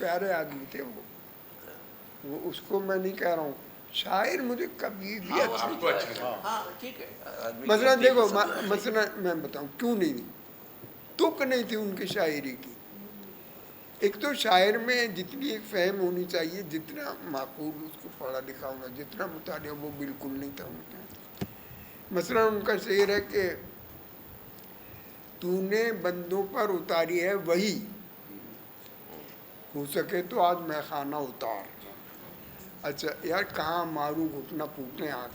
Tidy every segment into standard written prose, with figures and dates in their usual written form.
प्यारे आदमी थे वो उसको मैं नहीं कह रहा हूँ, शायर मुझे कभी भी अच्छा ठीक है। मसला देखो, मसला मैं बताऊँ क्यों नहीं, तुक नहीं थी उनकी शायरी की। एक तो शायर में जितनी एक फहम होनी चाहिए, जितना माकूल उसको पढ़ा लिखा होगा, जितना मुतालिया, वो बिल्कुल नहीं था उनका। मसला उनका शेर है कि तूने बंदों पर उतारी है वही, हो सके तो आज मैं खाना उतार। अच्छा यार, कहाँ मारू घुटना फूटने आग।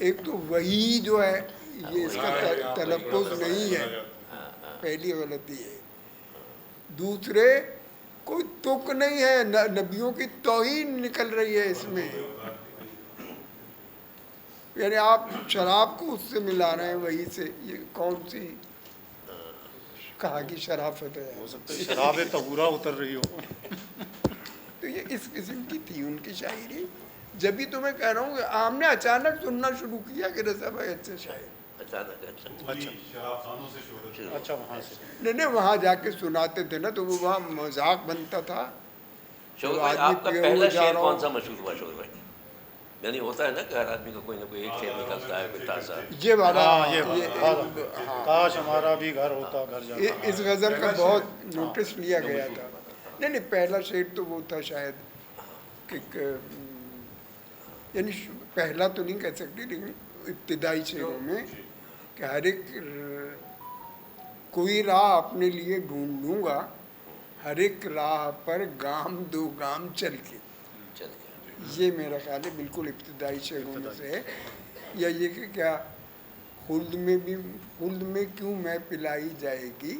एक तो वही जो है ये इसका तलफ़ुज़ नहीं है, पहली गलती है। दूसरे कोई तुक नहीं है, नबियों की तौहीन निकल रही है इसमें। यानी आप शराब को उससे मिला रहे हैं वही से, ये कौन सी कहाँ की शराफत है? हो सकता है शराब तहूरा उतर रही हो। तो ये इस किस्म की थी उनकी शायरी। जब भी तो मैं कह रहा हूँ कि आपने अचानक सुनना शुरू किया कि रज़ा भाई अच्छे शायर। अच्छा वहाँ से नहीं, वहाँ जाके सुनाते थे ना, तो वो वहाँ मजाक बनता था। शोर भाई, आपका पहला शेर कौन सा मशहूर हुआ शोर भाई? यानी होता है ना कि हर आदमी को कोई ना कोई एक शेर निकलता है, कोई ताज़ा। ये वाला, काश हमारा भी घर होता घर जाता। इस गज़ल का बहुत नोटिस लिया गया था। नहीं, पहला शेर तो वो था शायद कि यानी पहला तो नहीं कह सकते, लेकिन इब्तिदाई शेरों में कि हर एक कोई राह अपने लिए ढूंढ लूँगा, हर एक राह पर गाम दो गाम चल के। ये मेरा ख्याल है बिल्कुल इब्तिदाई शेरों में से है। या ये कि क्या खुल्द में क्यों मैं पिलाई जाएगी,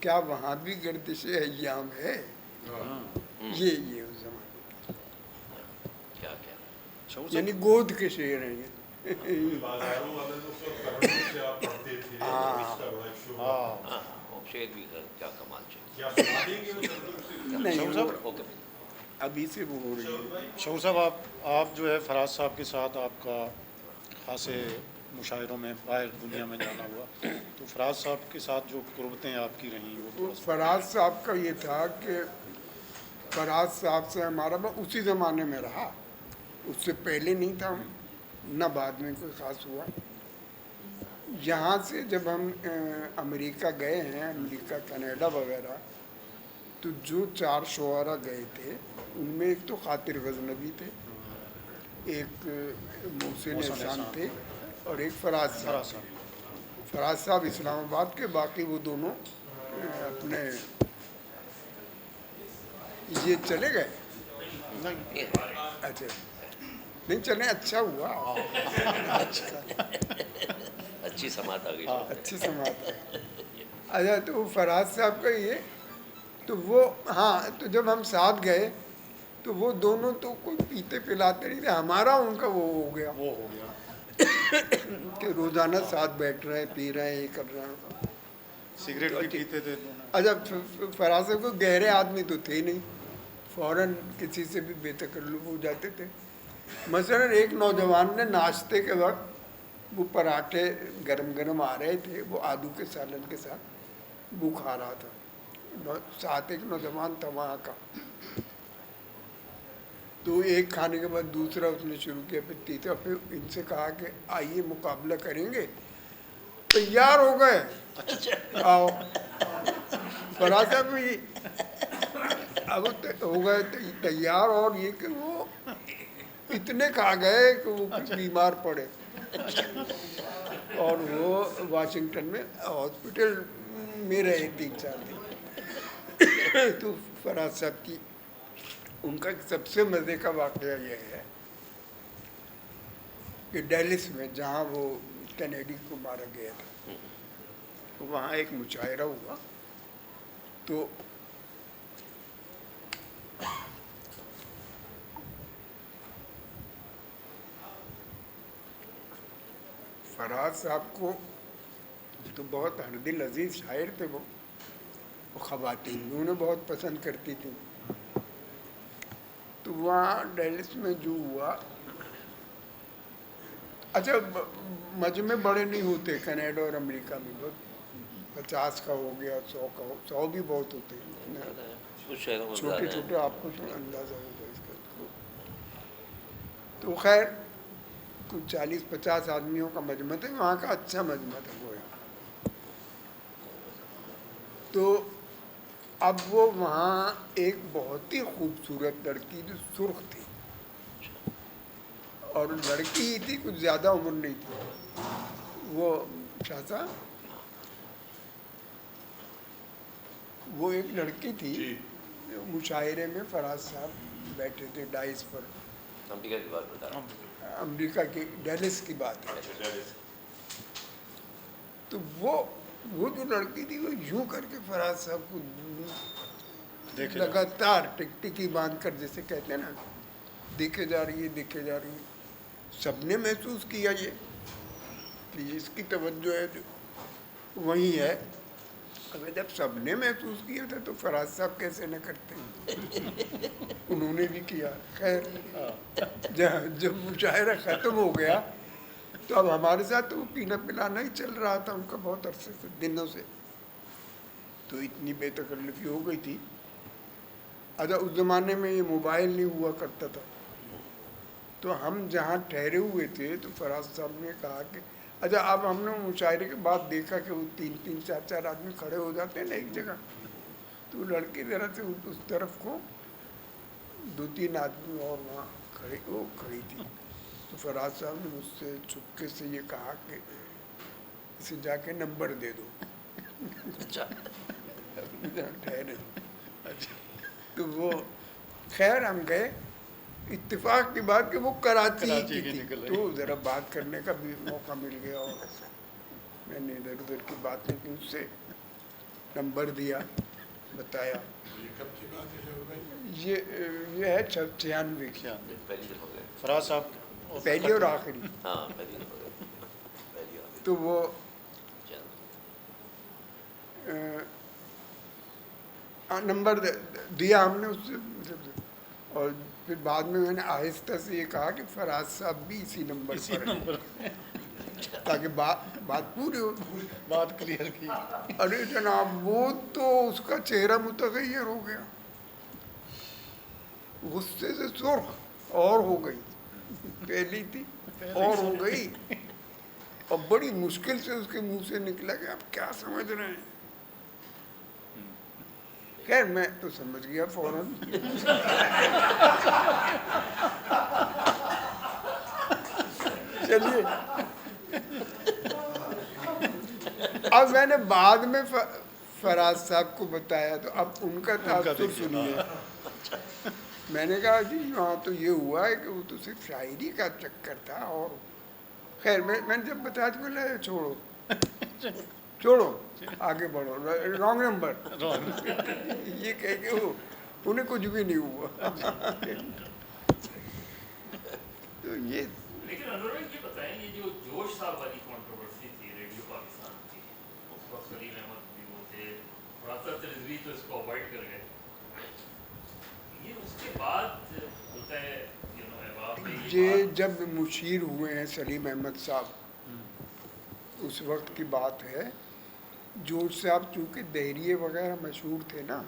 क्या वहाँ भी गर्दिश अय्याम है। ये उस ज़माने की, यानी गोद के शेर हैं ये। शेर भी क्या कमाल नहीं, अभी से वो हो रही है। शौर साहब, आप जो है फराज साहब के साथ आपका खासे मुशायरों में बाहर दुनिया में जाना हुआ, तो फराज साहब के साथ जो कुर्बतें आपकी रहीं वो फराज साहब का ये था कि फराज साहब से हमारा उसी ज़माने में रहा, उससे पहले नहीं था, न बाद में कोई ख़ास हुआ। यहाँ से जब हम अमेरिका गए हैं, अमेरिका कनाडा वगैरह, तो जो 4 शुआरा गए थे उनमें एक तो खातिर गज़नवी थे, एक मोहसिन एहसान थे, और एक फराज साहब। फराज साहब इस्लामाबाद के, बाकी वो दोनों अपने ये चले गए। अच्छा नहीं चले, अच्छा हुआ। अच्छी समात आ गई। अच्छी समात। अच्छा, तो फराज साहब का ये, तो वो हाँ, तो जब हम साथ गए तो वो दोनों तो कोई पीते पिलाते नहीं थे, हमारा उनका वो हो गया कि रोज़ाना साथ बैठ रहे हैं, पी रहे हैं, ये कर रहे हैं, सिगरेट भी पीते थे। अच्छा, फराज साहब को गहरे आदमी तो थे नहीं, फ़ौरन किसी से भी बेतकल्लुफ़ हो जाते थे। मसलन एक नौजवान ने नाश्ते के वक्त वो पराठे गरम गरम आ रहे थे, वो आलू के सालन के साथ वो खा रहा था, साथ एक नौजवान था वहाँ का, तो एक खाने के बाद दूसरा उसने शुरू किया, फिर तीसरा, फिर इनसे कहा कि आइए मुकाबला करेंगे। तैयार हो गए, आओ फराज साहब भी अब हो गए तैयार, और ये कि वो इतने खा गए कि वो बीमार पड़े, और वो वाशिंगटन में हॉस्पिटल में रहे 3-4 दिन। तो फराज साहब की उनका सबसे मज़े का वाक़या यह है कि डेलिस में, जहाँ वो कैनेडी को मारा गया था, तो वहाँ एक मुशायरा हुआ। तो फराज साहब को तो बहुत हरदिल अजीज़ शायर थे वो ख़वातीन भी उन्हें बहुत पसंद करती थी। तो वहाँ डेलिस में जो हुआ, अच्छा मजमे बड़े नहीं होते कनाडा और अमेरिका में, बहुत 50 का हो गया, 100 का हो, 100 भी बहुत होते हैं, कुछ शहरों में छोटे ज़्यादा है। छोटे, आपको तो अंदाज़ा होगा इसका। तो खैर कुछ 40-50 आदमियों का मजमत है, वहाँ का अच्छा मजमत है वो यहाँ। तो अब वो वहाँ एक बहुत ही खूबसूरत लड़की जो सुर्ख थी, और लड़की ही थी, कुछ ज़्यादा उम्र नहीं थी वो, शाह साहब वो एक लड़की थी, मुशायरे में फराज साहब बैठे थे डाइस पर, अमेरिका की बात बता रहा हूँ। अमेरिका की डैलिस की बात है। तो वो जो लड़की थी वो यूं करके फराज साहब को देखे लगातार टिकटिकी बांध कर, जैसे कहते हैं ना, देखे जा रही है, देखे जा रही है। सबने महसूस किया ये कि इसकी तवज्जो है जो वही है। अब जब सबने महसूस किया था तो फराज साहब कैसे न करते, उन्होंने भी किया। खैर जब मुशायरा ख़त्म हो गया तो अब हमारे साथ तो पीना पिलाना ही चल रहा था उनका बहुत अरसे से, दिनों से। तो इतनी बेतकल्लुफ़ी हो गई थी। अच्छा उस ज़माने में ये मोबाइल नहीं हुआ करता था, तो हम जहाँ ठहरे हुए थे तो फराज साहब ने कहा कि अच्छा, अब हमने मुशायरे के बाद देखा कि वो 3-3, 4-4 आदमी खड़े हो जाते हैं ना एक जगह, तो लड़की ज़रा से उस तरफ को 2-3 आदमी और वहाँ खड़ी थी। तो फराज साहब ने मुझसे चुपके से ये कहा कि इसे जाके नंबर दे दो। अच्छा, ठहरे। तो वो खैर हम गए, इत्तेफाक की बात कि वो कराची की थी, तो ज़रा बात करने का भी मौका मिल गया, और मैंने इधर उधर की बात नहीं की, उससे नंबर दिया, बताया। ये है 96 की, पहली दफ़ा गए। फराज साहब पहली और आखिरी। हाँ, पहली दफ़ा गए, पहली और तो वो नंबर दिया हमने उससे, और फिर बाद में मैंने आहिस्ता से ये कहा कि फराज साहब भी इसी नंबर पर हैं, ताकि बात पूरी हो, बात क्लियर की। अरे जनाब वो तो उसका चेहरा मुतगय्यर हो गया, गुस्से से सुर्ख और हो गई, पहली थी और हो गई, और बड़ी मुश्किल से उसके मुंह से निकला कि आप क्या समझ रहे हैं। खैर मैं तो समझ गया फौरन। चलिए, अब मैंने बाद में फराज साहब को बताया तो अब उनका तासुर सुनिए। मैंने कहा जी हाँ, तो ये हुआ है कि वो तो सिर्फ शायरी का चक्कर था, और खैर मैंने जब बताया तो बोला छोड़ो आगे बढ़ो, रॉन्ग नंबर। ये कह के वो उन्हें कुछ भी नहीं हुआ। तो ये लेकिन अनुराग ये बताएं, ये जो जोश साहब वाली कंट्रोवर्सी थी रेडियो पाकिस्तान की, उस वक्त सलीम अहमद भी वो थे, रासत रिजवी तो इसको अवॉइड कर गए, ये उसके बाद होता है ये जब मुशीर हुए हैं सलीम अहमद साहब, उस वक्त की बात है। जोश साहब चूँकि दहरिए वगैरह मशहूर थे ना,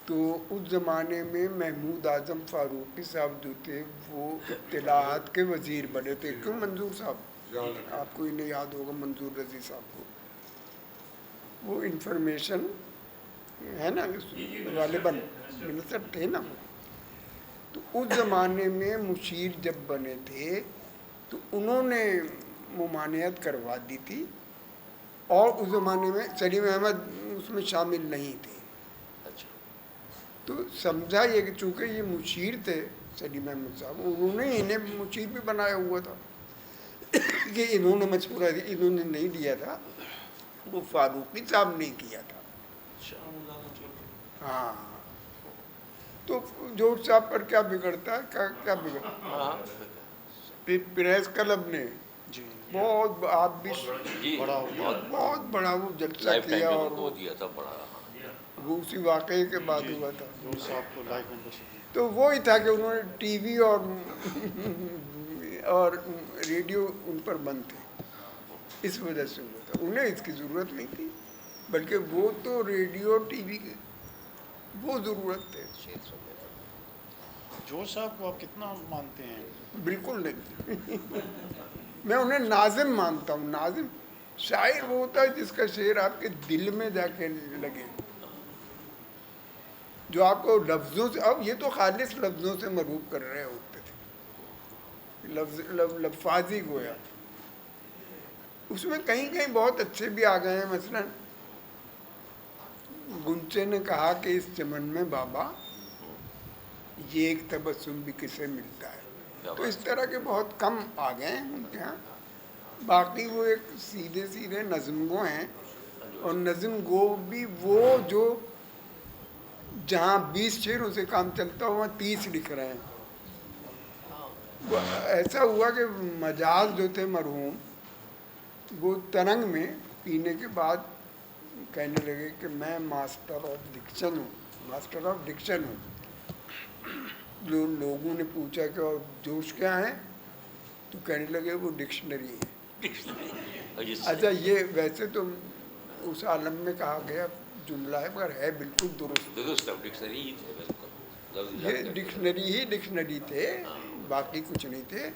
तो उस ज़माने में महमूद आज़म फ़ारूक़ी साहब जो थे वो इत्तलाआत के वज़ीर बने थे। क्यों मंजूर साहब, आपको इन्हें याद होगा, मंजूर रज़ी साहब को, वो इंफॉर्मेशन है ना गालिबन मिनिस्टर थे ना। तो उस ज़माने में मुशीर जब बने थे तो उन्होंने मुमानियत करवा दी थी, और उस ज़माने में सलीम अहमद उसमें शामिल नहीं थे। तो समझा ये कि चूँकि ये मुशीर थे सलीम अहमद साहब, उन्होंने इन्हें मुशीर भी बनाया हुआ था कि इन्होंने मशवरा इन्होंने नहीं दिया था, वो फारूकी साहब ने किया था। हाँ, तो जोश साहब पर क्या बिगड़ता है, क्या बिगड़ता। प्रेस क्लब ने बहुत, आप भी बहुत बड़ा वो जलसा किया, और वो दिया था बड़ा, वो उसी वाक़े के बाद हुआ था। तो वो ही था कि उन्होंने टीवी और रेडियो उन पर बंद थे, इस वजह से हुआ था, उन्हें इसकी ज़रूरत नहीं थी। بلکہ وہ تو ریڈیو ٹی وی کی وہ ضرورت ہے. شعر سننے پر. جوش صاحب کو آپ کتنا مانتے ہیں؟ بالکل نہیں. میں انہیں ناظم مانتا ہوں. ناظم شاعر وہ ہوتا ہے جس کا شعر آپ کے دل میں جا کے لگے, جو آپ کو لفظوں سے, اب یہ تو خالص لفظوں سے مروب کر رہے ہوتے تھے, لفاظی گویا. اس میں کہیں کہیں بہت اچھے بھی آ گئے ہیں. مثلا گنچے نے کہا کہ اس چمن میں بابا یہ ایک تبسم بھی کسے ملتا ہے. تو اس طرح کے بہت کم آ گئے ہیں ان کے ہاں. باقی وہ ایک سیدھے سیدھے نظم گو ہیں, اور نظم گو بھی وہ جو جہاں 20 شعروں سے کام چلتا ہو وہاں 30 لکھ رہے ہیں. وہ ایسا ہوا کہ مجاز جو تھے مرحوم, وہ ترنگ میں پینے کے بعد کہنے لگے کہ میں ماسٹر آف ڈکشن ہوں, ماسٹر آف ڈکشن ہوں. جو لوگوں نے پوچھا کہ اور جوش کیا ہے, تو کہنے لگے وہ ڈکشنری ہے. اچھا یہ ویسے تو اس عالم میں کہا گیا جملہ ہے مگر ہے بالکل درست. درست ڈکشنری ہی تھے بالکل. یہ ڈکشنری ہی ڈکشنری تھے, باقی کچھ نہیں تھے.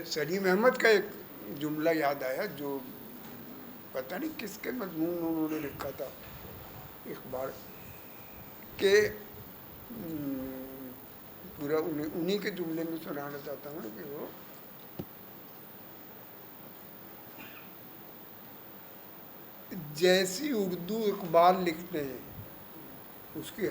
سلیم احمد کا ایک جملہ یاد آیا جو پتہ نہیں کس کے مضمون انہوں نے لکھا تھا اخبار کہ پورا انہی کے جملے میں سنانا چاہتا ہوں کہ وہ جیسی اردو اقبال لکھتے ہیں اس کی